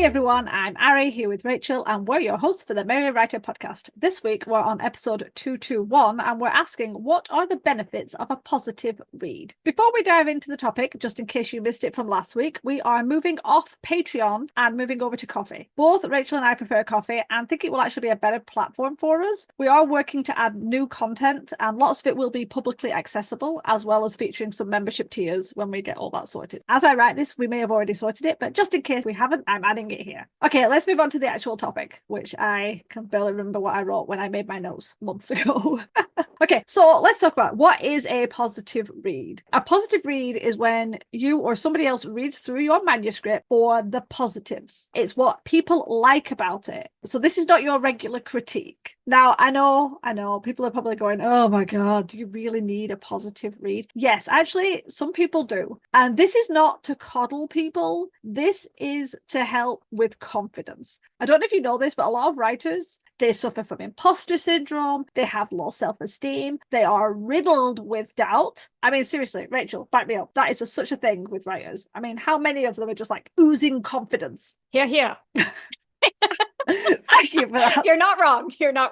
Hey everyone, I'm Ari here with Rachel and we're your hosts for the Merry Writer podcast. This week we're on episode 221 and we're asking what are the benefits of a positive read? Before we dive into the topic, just in case you missed it from last week, we are moving off Patreon and moving over to Coffee. Both Rachel and I prefer Coffee and think it will actually be a better platform for us. We are working to add new content and lots of it will be publicly accessible as well as featuring some membership tiers when we get all that sorted. As I write this, we may have already sorted it, but just in case we haven't, I'm adding it here. Okay, let's move on to the actual topic, which I can barely remember what I wrote when I made my notes months ago. Okay, so let's talk about what is a positive read. A positive read is when you or somebody else reads through your manuscript for the positives. It's what people like about it. So this is not your regular critique. Now, I know, people are probably going, oh my God, do you really need a positive read? Yes, actually, some people do. And this is not to coddle people. This is to help with confidence. I don't know if you know this, but a lot of writers, they suffer from imposter syndrome. They have low self-esteem. They are riddled with doubt. I mean, seriously, Rachel, back me up. That is such a thing with writers. I mean, how many of them are just like oozing confidence? Yeah. Thank you for that. You're not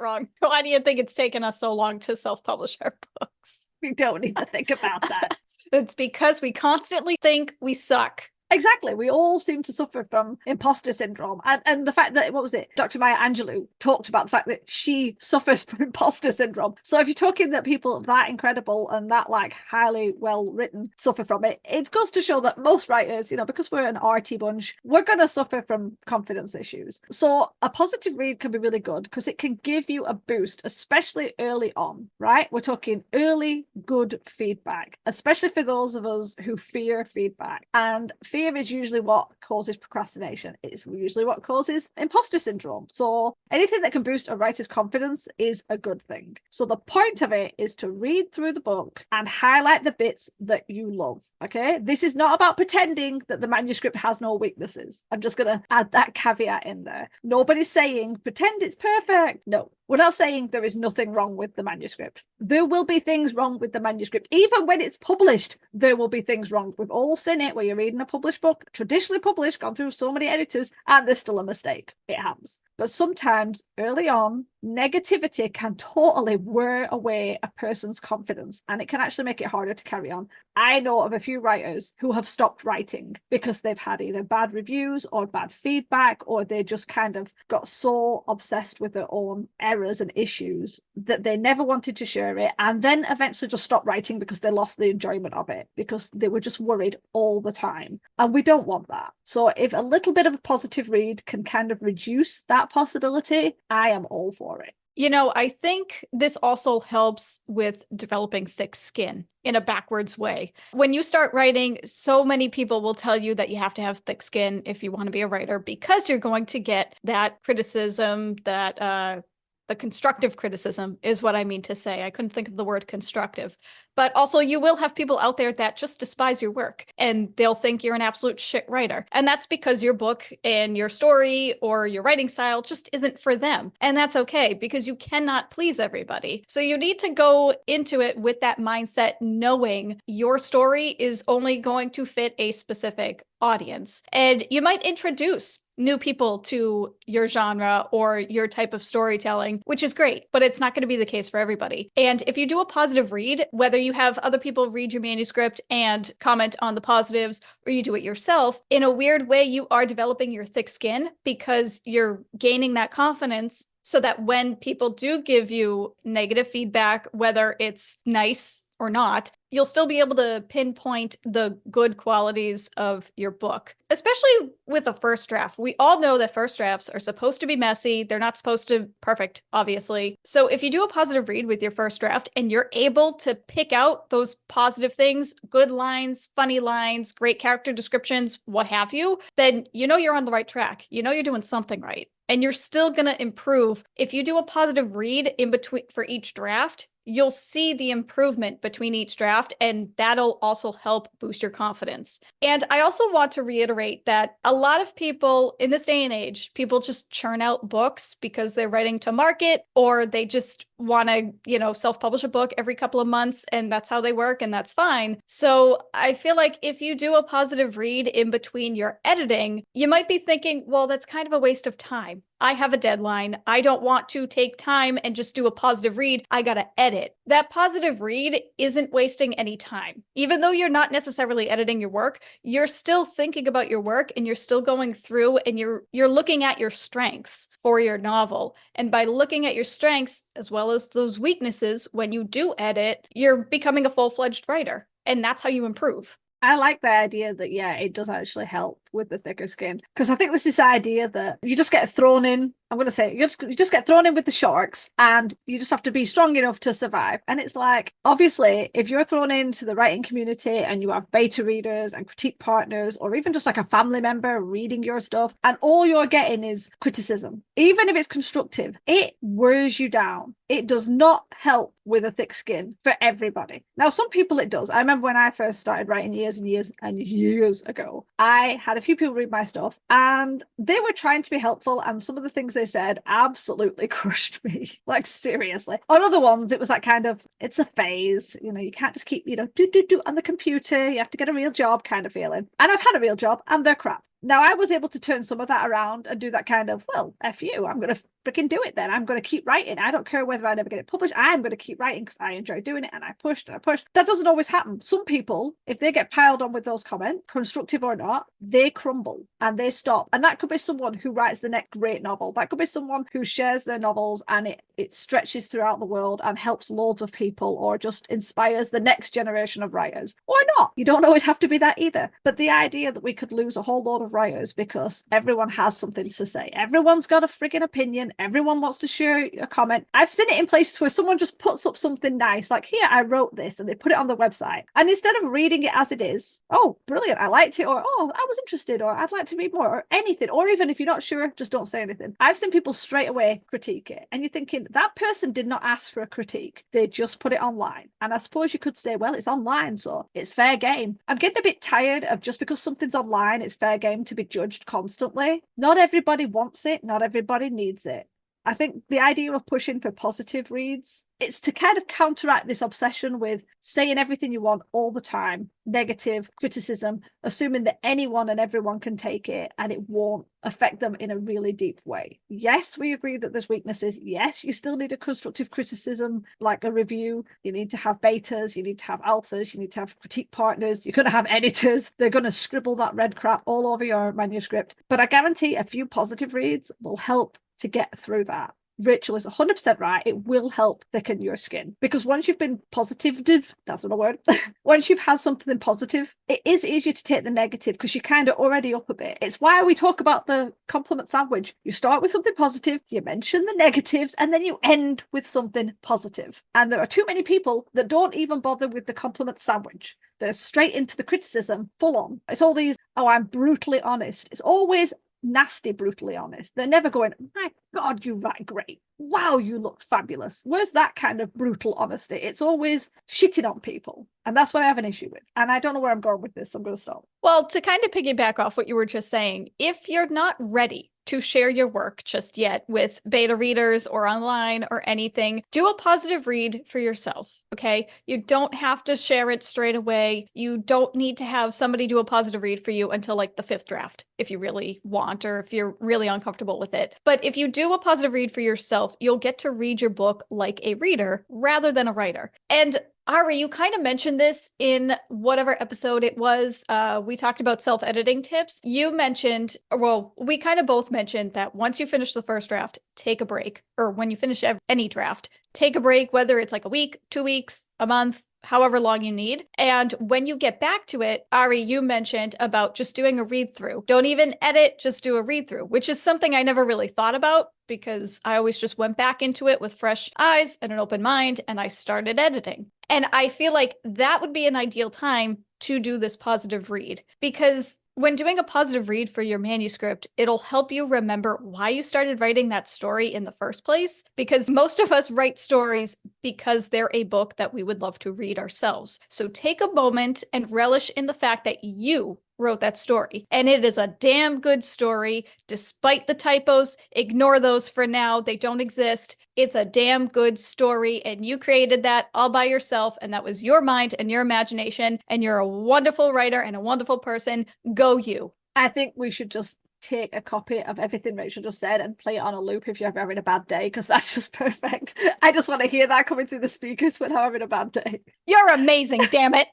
wrong. Why do you think it's taken us so long to self-publish our books? We don't need to think about that. It's because we constantly think we suck. Exactly. We all seem to suffer from imposter syndrome. And the fact that, what was it? Dr. Maya Angelou talked about the fact that she suffers from imposter syndrome. So if you're talking that people that incredible and that like highly well written suffer from it, it goes to show that most writers, because we're an arty bunch, we're going to suffer from confidence issues. So a positive read can be really good because it can give you a boost, especially early on, right? We're talking early good feedback, especially for those of us who fear feedback. And fear is usually what causes procrastination. It's usually what causes imposter syndrome. So anything that can boost a writer's confidence is a good thing. So the point of it is to read through the book and highlight the bits that you love. Okay, this is not about pretending that the manuscript has no weaknesses. I'm just going to add that caveat in there. Nobody's saying pretend it's perfect. No, we're not saying there is nothing wrong with the manuscript. There will be things wrong with the manuscript. Even when it's published, there will be things wrong. We've all seen it where you're reading a published book, traditionally published, gone through so many editors, and there's still a mistake. It happens. But sometimes early on, negativity can totally wear away a person's confidence and it can actually make it harder to carry on. I know of a few writers who have stopped writing because they've had either bad reviews or bad feedback, or they just kind of got so obsessed with their own errors and issues that they never wanted to share it, and then eventually just stopped writing because they lost the enjoyment of it because they were just worried all the time. And we don't want that. So if a little bit of a positive read can kind of reduce that possibility, I am all for it. I think this also helps with developing thick skin in a backwards way. When you start writing, so many people will tell you that you have to have thick skin if you want to be a writer because you're going to get that criticism, that the constructive criticism is what I mean to say. I couldn't think of the word constructive. But also you will have people out there that just despise your work and they'll think you're an absolute shit writer. And that's because your book and your story or your writing style just isn't for them. And that's okay because you cannot please everybody. So you need to go into it with that mindset, knowing your story is only going to fit a specific audience. And you might introduce new people to your genre or your type of storytelling, which is great, but it's not going to be the case for everybody. And if you do a positive read, whether you have other people read your manuscript and comment on the positives, or you do it yourself, in a weird way, you are developing your thick skin because you're gaining that confidence so that when people do give you negative feedback, whether it's nice or not, you'll still be able to pinpoint the good qualities of your book, especially with a first draft. We all know that first drafts are supposed to be messy. They're not supposed to be perfect, obviously. So if you do a positive read with your first draft and you're able to pick out those positive things, good lines, funny lines, great character descriptions, what have you, then you're on the right track. You're doing something right. And you're still going to improve. If you do a positive read in between for each draft, you'll see the improvement between each draft, and that'll also help boost your confidence. And I also want to reiterate that a lot of people in this day and age, people just churn out books because they're writing to market, or they just want to, self-publish a book every couple of months and that's how they work and that's fine. So I feel like if you do a positive read in between your editing, you might be thinking, well, that's kind of a waste of time. I have a deadline. I don't want to take time and just do a positive read. I got to edit. That positive read isn't wasting any time. Even though you're not necessarily editing your work, you're still thinking about your work and you're still going through and you're looking at your strengths for your novel. And by looking at your strengths as well as those weaknesses, when you do edit, you're becoming a full-fledged writer. And that's how you improve. I like the idea that, yeah, it does actually help with the thicker skin. Because I think there's this idea that you just get thrown in, I'm going to say, you just get thrown in with the sharks and you just have to be strong enough to survive. And it's like, obviously, if you're thrown into the writing community and you have beta readers and critique partners, or even just like a family member reading your stuff, and all you're getting is criticism, even if it's constructive, it wears you down. It does not help with a thick skin for everybody. Now, some people it does. I remember when I first started writing years and years and years ago, I had a few people read my stuff and they were trying to be helpful, and some of the things they said absolutely crushed me. Like, seriously. On other ones, it was that kind of, it's a phase, you can't just keep, do on the computer, you have to get a real job kind of feeling. And I've had a real job and they're crap. Now, I was able to turn some of that around and do that kind of, well, F you, I'm going to freaking do it then. I'm going to keep writing. I don't care whether I never get it published. I'm going to keep writing because I enjoy doing it, and I pushed and I pushed. That doesn't always happen. Some people, if they get piled on with those comments, constructive or not, they crumble and they stop. And that could be someone who writes the next great novel. That could be someone who shares their novels and it stretches throughout the world and helps loads of people, or just inspires the next generation of writers. Or not. You don't always have to be that either. But the idea that we could lose a whole load of writers because everyone has something to say, everyone's got a frigging opinion, everyone wants to share a comment. I've seen it in places where someone just puts up something nice, like, here, I wrote this, and they put it on the website. And instead of reading it as it is, oh, brilliant, I liked it, or oh, I was interested, or I'd like to read more, or anything, or even if you're not sure, just don't say anything. I've seen people straight away critique it, and you're thinking, that person did not ask for a critique, they just put it online. And I suppose you could say, well, it's online, so it's fair game. I'm getting a bit tired of just because something's online, it's fair game to be judged constantly. Not everybody wants it, not everybody needs it. I think the idea of pushing for positive reads, it's to kind of counteract this obsession with saying everything you want all the time, negative criticism, assuming that anyone and everyone can take it and it won't affect them in a really deep way. Yes, we agree that there's weaknesses. Yes, you still need a constructive criticism, like a review. You need to have betas, you need to have alphas, you need to have critique partners, you're going to have editors. They're going to scribble that red crap all over your manuscript. But I guarantee a few positive reads will help to get through that. Rachel is 100% right. It will help thicken your skin, because once you've been positive, that's not a word. Once you've had something positive, it is easier to take the negative because you're kind of already up a bit. It's why we talk about the compliment sandwich. You start with something positive, you mention the negatives, and then you end with something positive. And there are too many people that don't even bother with the compliment sandwich. They're straight into the criticism, full on. It's all these, oh, I'm brutally honest. It's always nasty, brutally honest. They're never going, my God, you write great. Wow, you look fabulous. Where's that kind of brutal honesty? It's always shitting on people. And that's what I have an issue with. And I don't know where I'm going with this. So I'm going to stop. Well, to kind of piggyback off what you were just saying, if you're not ready to share your work just yet with beta readers or online or anything, do a positive read for yourself, okay? You don't have to share it straight away. You don't need to have somebody do a positive read for you until like the 5th draft, if you really want, or if you're really uncomfortable with it. But if you do a positive read for yourself, you'll get to read your book like a reader rather than a writer. And Ari, you kind of mentioned this in whatever episode it was. We talked about self-editing tips. You mentioned, well, we kind of both mentioned that once you finish the first draft, take a break. Or when you finish any draft, take a break, whether it's like a week, 2 weeks, a month, however long you need. And when you get back to it, Ari, you mentioned about just doing a read through. Don't even edit, just do a read through, which is something I never really thought about because I always just went back into it with fresh eyes and an open mind, and I started editing. And I feel like that would be an ideal time to do this positive read, because when doing a positive read for your manuscript, it'll help you remember why you started writing that story in the first place, because most of us write stories because they're a book that we would love to read ourselves. So take a moment and relish in the fact that you wrote that story. And it is a damn good story, despite the typos. Ignore those for now. They don't exist. It's a damn good story. And you created that all by yourself. And that was your mind and your imagination. And you're a wonderful writer and a wonderful person. Go you. I think we should just take a copy of everything Rachel just said and play it on a loop if you're ever having a bad day, because that's just perfect. I just want to hear that coming through the speakers when I'm having a bad day. You're amazing, damn it.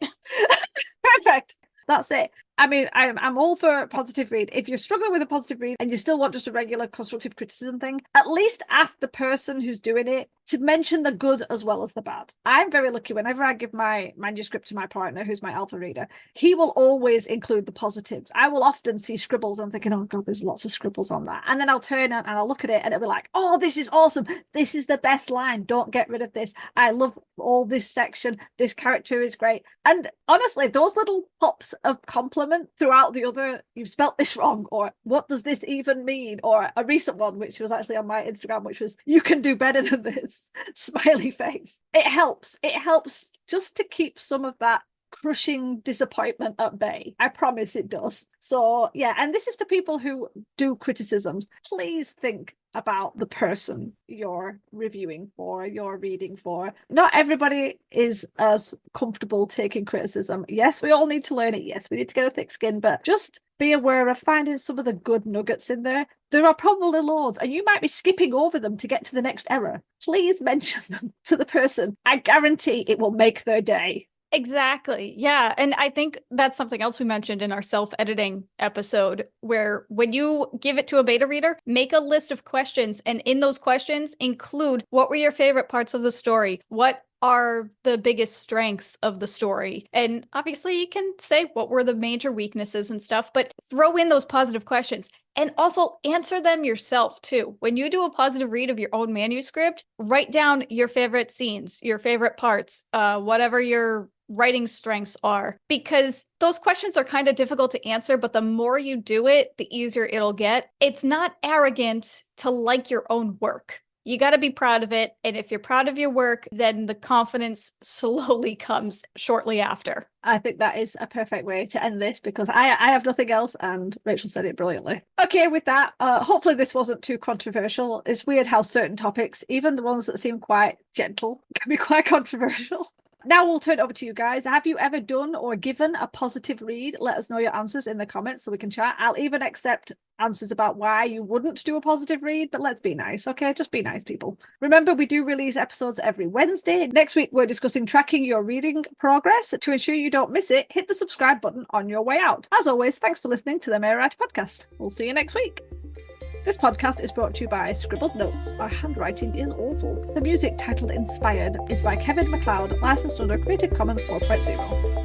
Perfect. That's it. I mean, I'm all for a positive read. If you're struggling with a positive read and you still want just a regular constructive criticism thing, at least ask the person who's doing it to mention the good as well as the bad. I'm very lucky. Whenever I give my manuscript to my partner, who's my alpha reader, he will always include the positives. I will often see scribbles and thinking, oh God, there's lots of scribbles on that. And then I'll turn and I'll look at it and it'll be like, oh, this is awesome. This is the best line. Don't get rid of this. I love all this section. This character is great. And honestly, those little pops of compliment throughout the other, you've spelt this wrong, or what does this even mean, or a recent one which was actually on my Instagram, which was, you can do better than this, smiley face. It helps just to keep some of that crushing disappointment at bay. I promise it does. So yeah, and this is to people who do criticisms. Please think about the person you're reviewing for, you're reading for. Not everybody is as comfortable taking criticism. Yes, we all need to learn it. Yes, we need to get a thick skin, but just be aware of finding some of the good nuggets in there. There are probably loads, and you might be skipping over them to get to the next error. Please mention them to the person. I guarantee it will make their day. Exactly. Yeah. And I think that's something else we mentioned in our self-editing episode, where when you give it to a beta reader, make a list of questions. And in those questions, include what were your favorite parts of the story? What are the biggest strengths of the story? And obviously you can say what were the major weaknesses and stuff, but throw in those positive questions. And also answer them yourself too. When you do a positive read of your own manuscript, write down your favorite scenes, your favorite parts, whatever your writing strengths are, because those questions are kind of difficult to answer, but the more you do it, the easier it'll get. It's not arrogant to like your own work. You got to be proud of it. And if you're proud of your work, then the confidence slowly comes shortly after. I think that is a perfect way to end this, because I have nothing else, and Rachel said it brilliantly. Okay, with that, hopefully this wasn't too controversial. It's weird how certain topics, even the ones that seem quite gentle, can be quite controversial. Now we'll turn it over to you guys. Have you ever done or given a positive read? Let us know your answers in the comments so we can chat. I'll even accept answers about why you wouldn't do a positive read, but let's be nice, okay? Just be nice, people. Remember, we do release episodes every Wednesday. Next week, we're discussing tracking your reading progress. To ensure you don't miss it, hit the subscribe button on your way out. As always, thanks for listening to the Mayor Writer Podcast. We'll see you next week. This podcast is brought to you by Scribbled Notes. Our handwriting is awful. The music, titled Inspired, is by Kevin MacLeod, licensed under Creative Commons 4.0.